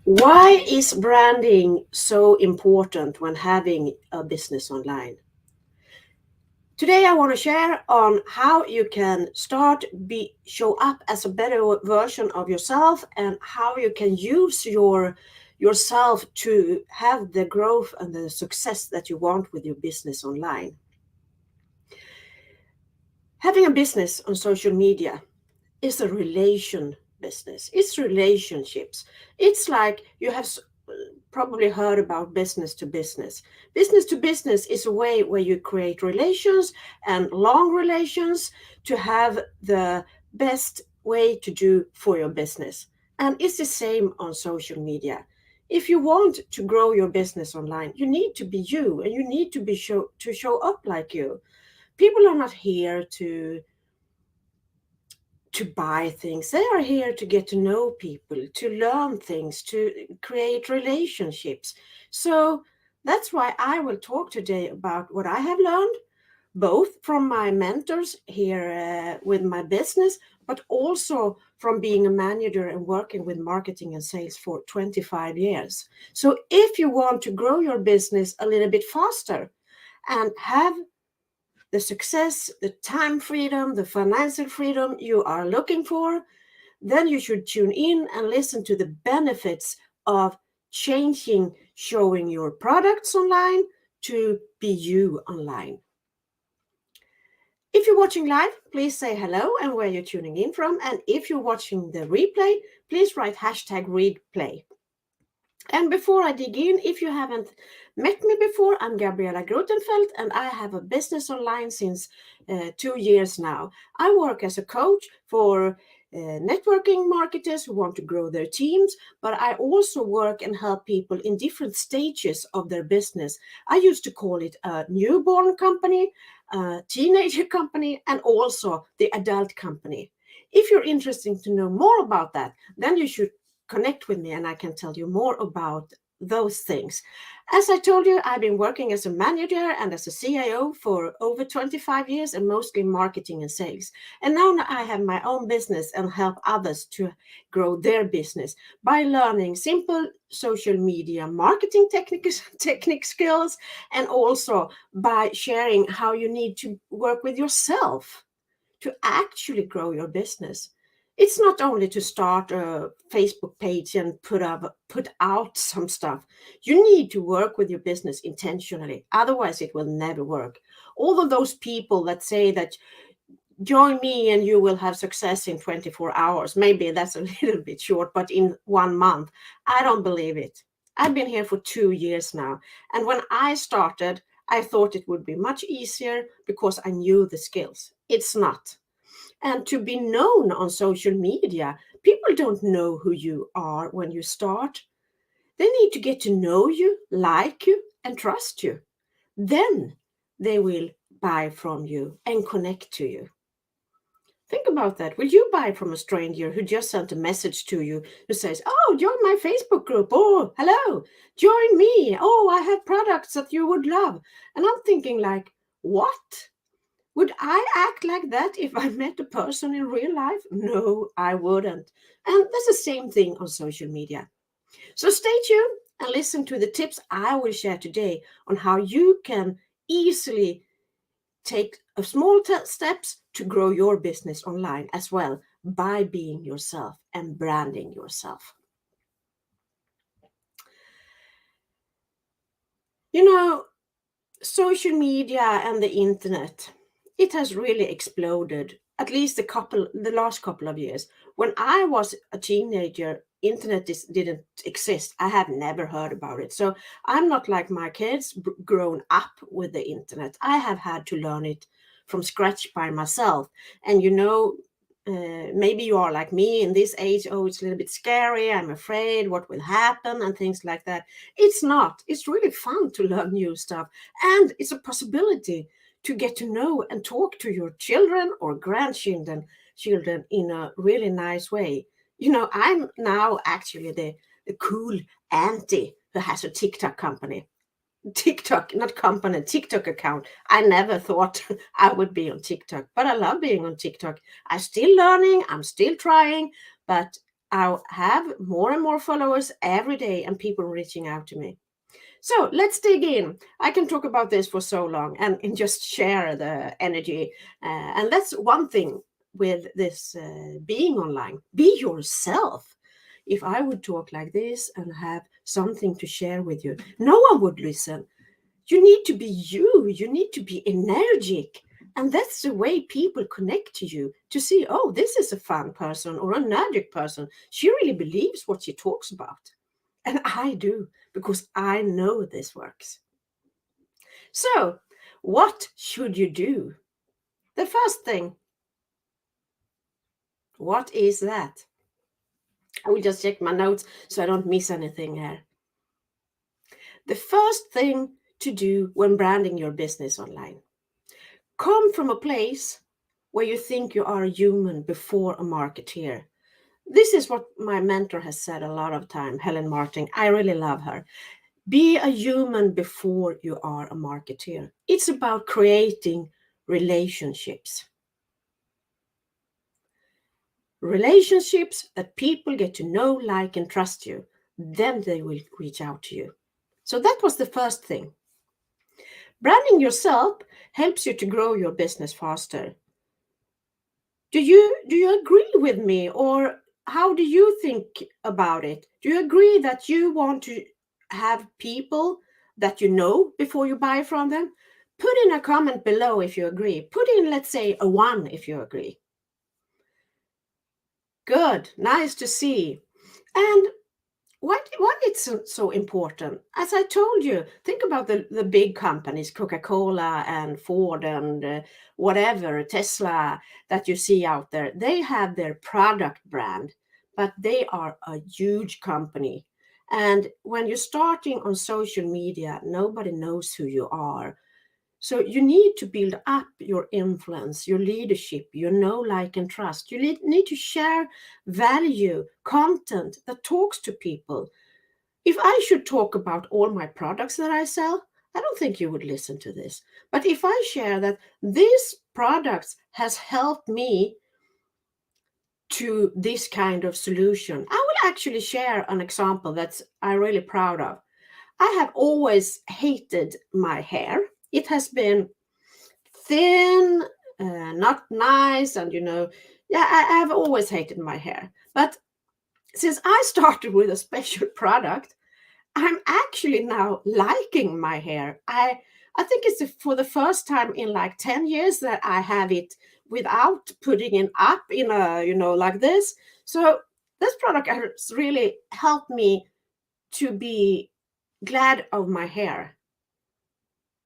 Why is branding so important when having a business online? Today I want to share on how you can show up as a better version of yourself and how you can use yourself to have the growth and the success that you want with your business online. Having a business on social media is a relation business. It's relationships. It's like you have probably heard about business to business. Business to business is a way where you create relations and long relations to have the best way to do for your business. And it's the same on social media. If you want to grow your business online, you need to be you and you need to show up like you. People are not here to buy things. They are here to get to know people, to learn things, to create relationships. So that's why I will talk today about what I have learned, both from my mentors here with my business, but also from being a manager and working with marketing and sales for 25 years. So if you want to grow your business a little bit faster and have the success, the time freedom, the financial freedom you are looking for, then you should tune in and listen to the benefits of showing your products online to be you online. If you're watching live, please say hello and where you're tuning in from. And if you're watching the replay, please write #replay. And before I dig in, if you haven't met me before, I'm Gabriella Grotenfeld and I have a business online since 2 years now. I work as a coach for networking marketers who want to grow their teams, but I also work and help people in different stages of their business. I used to call it a newborn company, a teenager company, and also the adult company. If you're interested to know more about that, then you should connect with me and I can tell you more about those things. As I told you, I've been working as a manager and as a CIO for over 25 years and mostly marketing and sales. And now I have my own business and help others to grow their business by learning simple social media marketing technique skills and also by sharing how you need to work with yourself to actually grow your business. It's not only to start a Facebook page and put out some stuff. You need to work with your business intentionally. Otherwise, it will never work. All of those people that say that join me and you will have success in 24 hours, maybe that's a little bit short, but in 1 month, I don't believe it. I've been here for 2 years now. And when I started, I thought it would be much easier because I knew the skills. It's not. And to be known on social media, people don't know who you are when you start. They need to get to know you, like you, and trust you. Then they will buy from you and connect to you. Think about that. Will you buy from a stranger who just sent a message to you who says, "Oh, join my Facebook group. Oh, hello, join me. Oh, I have products that you would love." And I'm thinking like, what? Would I act like that if I met a person in real life? No, I wouldn't. And that's the same thing on social media. So stay tuned and listen to the tips I will share today on how you can easily take a small steps to grow your business online as well by being yourself and branding yourself. You know, social media and the internet, it has really exploded, at least the last couple of years. When I was a teenager, internet didn't exist. I have never heard about it. So I'm not like my kids grown up with the internet. I have had to learn it from scratch by myself. And maybe you are like me in this age. Oh, it's a little bit scary. I'm afraid what will happen and things like that. It's not. It's really fun to learn new stuff. And it's a possibility to get to know and talk to your children or children in a really nice way. I'm now actually the cool auntie who has a TikTok company. TikTok, not company, TikTok account. I never thought I would be on TikTok, but I love being on TikTok. I'm still learning, I'm still trying, but I have more and more followers every day and people reaching out to me. So let's dig in. I can talk about this for so long and just share the energy. And that's one thing with this being online. Be yourself. If I would talk like this and have something to share with you, no one would listen. You need to be you. You need to be energetic. And that's the way people connect to you to see, oh, this is a fun person or an energetic person. She really believes what she talks about. And I do, because I know this works. So, what should you do? The first thing, what is that? I will just check my notes so I don't miss anything here. The first thing to do when branding your business online, come from a place where you think you are a human before a marketeer. This is what my mentor has said a lot of time, Helen Martin. I really love her. Be a human before you are a marketeer. It's about creating relationships. Relationships that people get to know, like, and trust you. Then they will reach out to you. So that was the first thing. Branding yourself helps you to grow your business faster. Do you agree with me, or how do you think about it? Do you agree that you want to have people that you know before you buy from them? Put in a comment below if you agree. Put in, let's say, a 1 if you agree. Good, nice to see. And why it's so important? As I told you, think about the big companies, Coca-Cola and Ford and whatever, Tesla, that you see out there. They have their product brand, but they are a huge company. And when you're starting on social media, nobody knows who you are. So you need to build up your influence, your leadership, your know, like, and trust. You need to share value, content that talks to people. If I should talk about all my products that I sell, I don't think you would listen to this. But if I share that these products has helped me to this kind of solution, I will actually share an example that's I'm really proud of. I have always hated my hair. It has been thin, not nice, and yeah, I have always hated my hair. But since I started with a special product, I'm actually now liking my hair. I think it's for the first time in like 10 years that I have it without putting it up in a, like this. So this product has really helped me to be glad of my hair.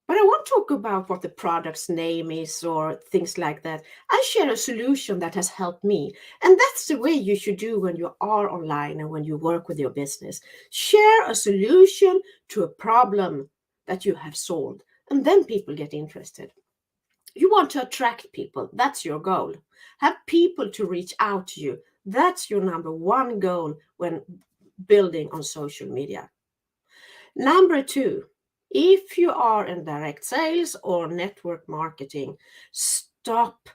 But I won't talk about what the product's name is or things like that. I share a solution that has helped me. And that's the way you should do when you are online and when you work with your business. Share a solution to a problem that you have solved. And then people get interested. You want to attract people. That's your goal. Have people to reach out to you. That's your number one goal when building on social media. Number 2, if you are in direct sales or network marketing, stop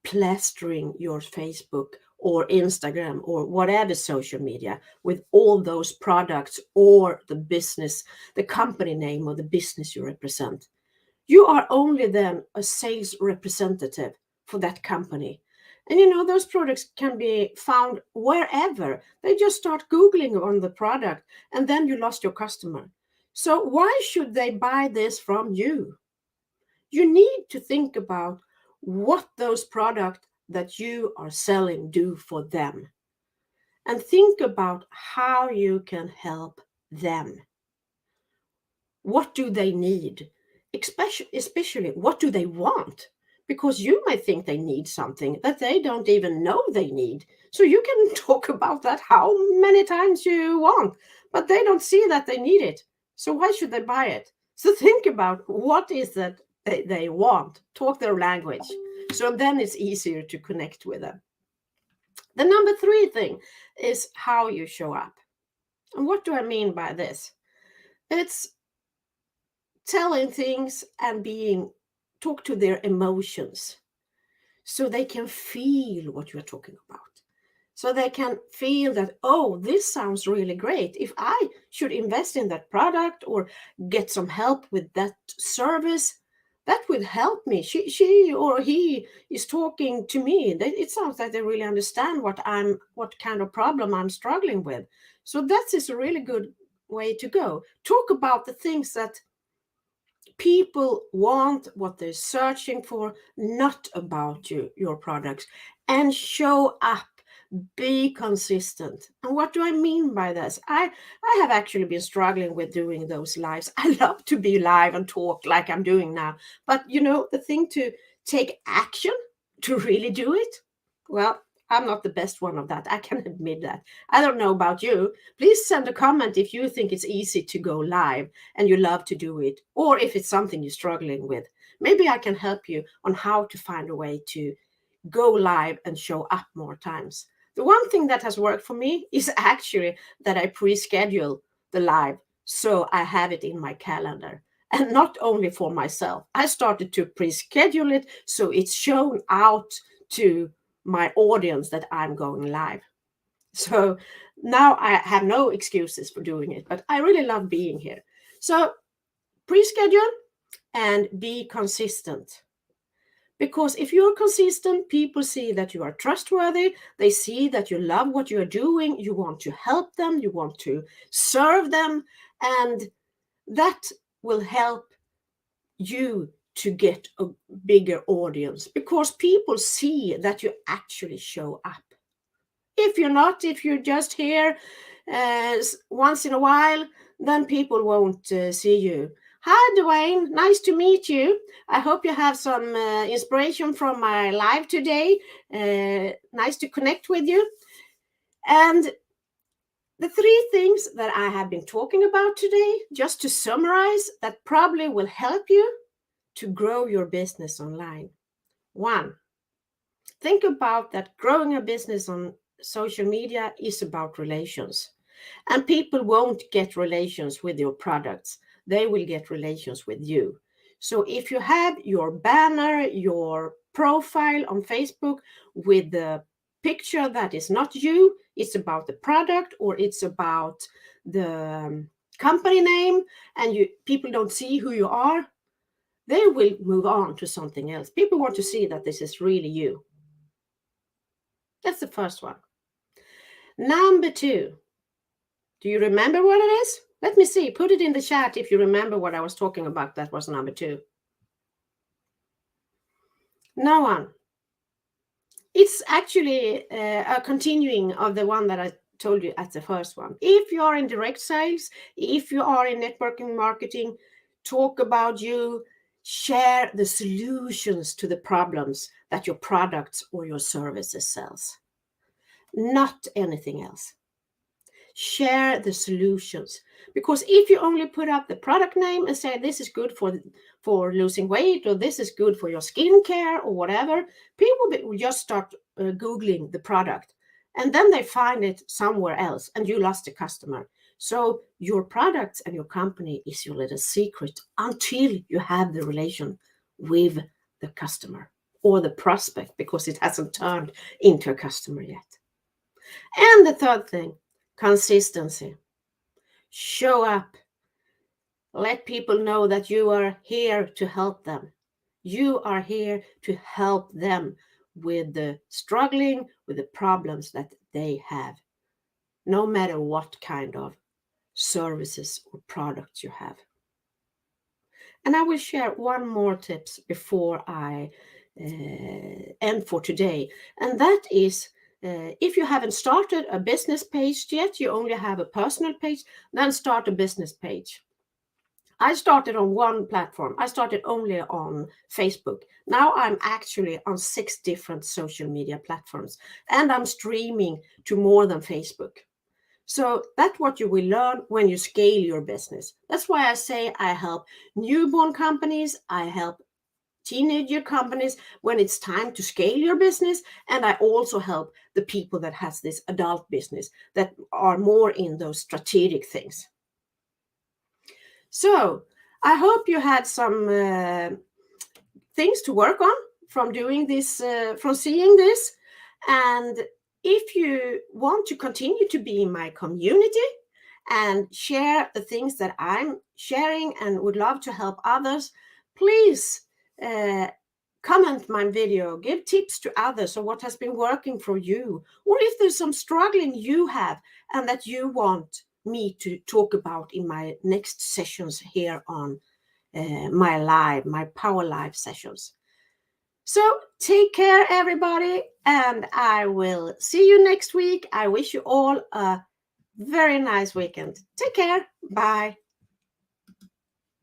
plastering your Facebook or Instagram or whatever social media with all those products or the business, the company name or the business you represent. You are only then a sales representative for that company. And those products can be found wherever. They just start Googling on the product and then you lost your customer. So why should they buy this from you? You need to think about what those products that you are selling do for them. And think about how you can help them. What do they need? Especially, what do they want? Because you might think they need something that they don't even know they need. So you can talk about that how many times you want, but they don't see that they need it. So why should they buy it? So think about what is that they want. Talk their language. So then it's easier to connect with them. The number 3 thing is how you show up. And what do I mean by this? It's telling things and talk to their emotions so they can feel what you're talking about. so they can feel that, oh, this sounds really great. If I should invest in that product or get some help with that service, that would help me. She or he is talking to me. It sounds like they really understand what kind of problem I'm struggling with. So that is a really good way to go. Talk about the things that people want, what they're searching for, not about your products, and show up. Be consistent. And what do I mean by this? I have actually been struggling with doing those lives. I love to be live and talk like I'm doing now, but the thing to take action, to really do it, well, I'm not the best one of that. I can admit that. I don't know about you. Please send a comment if you think it's easy to go live and you love to do it, or if it's something you're struggling with. Maybe I can help you on how to find a way to go live and show up more times. The one thing that has worked for me is actually that I pre-schedule the live so I have it in my calendar. And not only for myself, I started to pre-schedule it so it's shown out to my audience that I'm going live. So now I have no excuses for doing it, but I really love being here. So pre-schedule and be consistent. Because if you're consistent, people see that you are trustworthy. They see that you love what you're doing. You want to help them. You want to serve them. And that will help you to get a bigger audience because people see that you actually show up. If you're just here once in a while, then people won't see you. Hi, Dwayne. Nice to meet you. I hope you have some inspiration from my live today. Nice to connect with you. And the three things that I have been talking about today, just to summarize, that probably will help you to grow your business online. 1, think about that growing a business on social media is about relations. And people won't get relations with your products. They will get relations with you. So if you have your banner, your profile on Facebook with the picture that is not you, it's about the product or it's about the company name, and people don't see who you are, they will move on to something else. People want to see that this is really you. That's the first one. Number 2, do you remember what it is? Let me see. Put it in the chat if you remember what I was talking about. That was number 2. No one. It's actually a continuing of the one that I told you at the first one. If you are in direct sales, if you are in networking marketing, talk about you, share the solutions to the problems that your products or your services sells. Not anything else. Share the solutions, because if you only put up the product name and say this is good for losing weight or this is good for your skincare or whatever, people will just start googling the product and then they find it somewhere else and you lost a customer. So your products and your company is your little secret until you have the relation with the customer or the prospect, because it hasn't turned into a customer yet. And the third thing, consistency. Show up. Let people know that you are here to help them. You are here to help them with the struggling, with the problems that they have, no matter what kind of services or products you have. And I will share one more tips before I end for today. And that is, if you haven't started a business page yet, you only have a personal page, then start a business page. I started on one platform. I started only on Facebook. Now I'm actually on 6 different social media platforms, and I'm streaming to more than Facebook. So that's what you will learn when you scale your business. That's why I say I help newborn companies, I help teenager companies when it's time to scale your business, and I also help the people that has this adult business that are more in those strategic things. So I hope you had some things to work on from doing this, from seeing this. And if you want to continue to be in my community and share the things that I'm sharing and would love to help others, please comment my video, give tips to others on what has been working for you, or if there's some struggling you have and that you want me to talk about in my next sessions here on my Power Live sessions. So take care, everybody, and I will see you next week. I wish you all a very nice weekend. Take care. Bye.